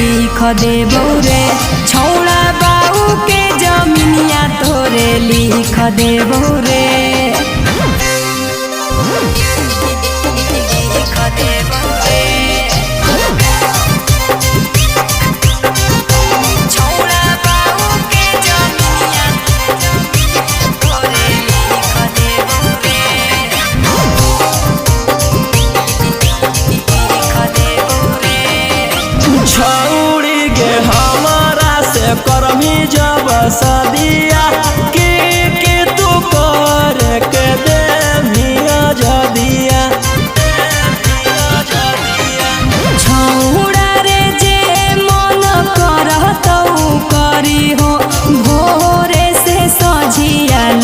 लिख देबो रे छौड़ा बाऊ के जमीनिया तोरे लिख देबो रे लिख देबो रे छौड़ा बाऊ के जमीनिया तोरे लिख देबो रे लिख देबो रे छौड़ी गे हमारा से करमी जब सदिया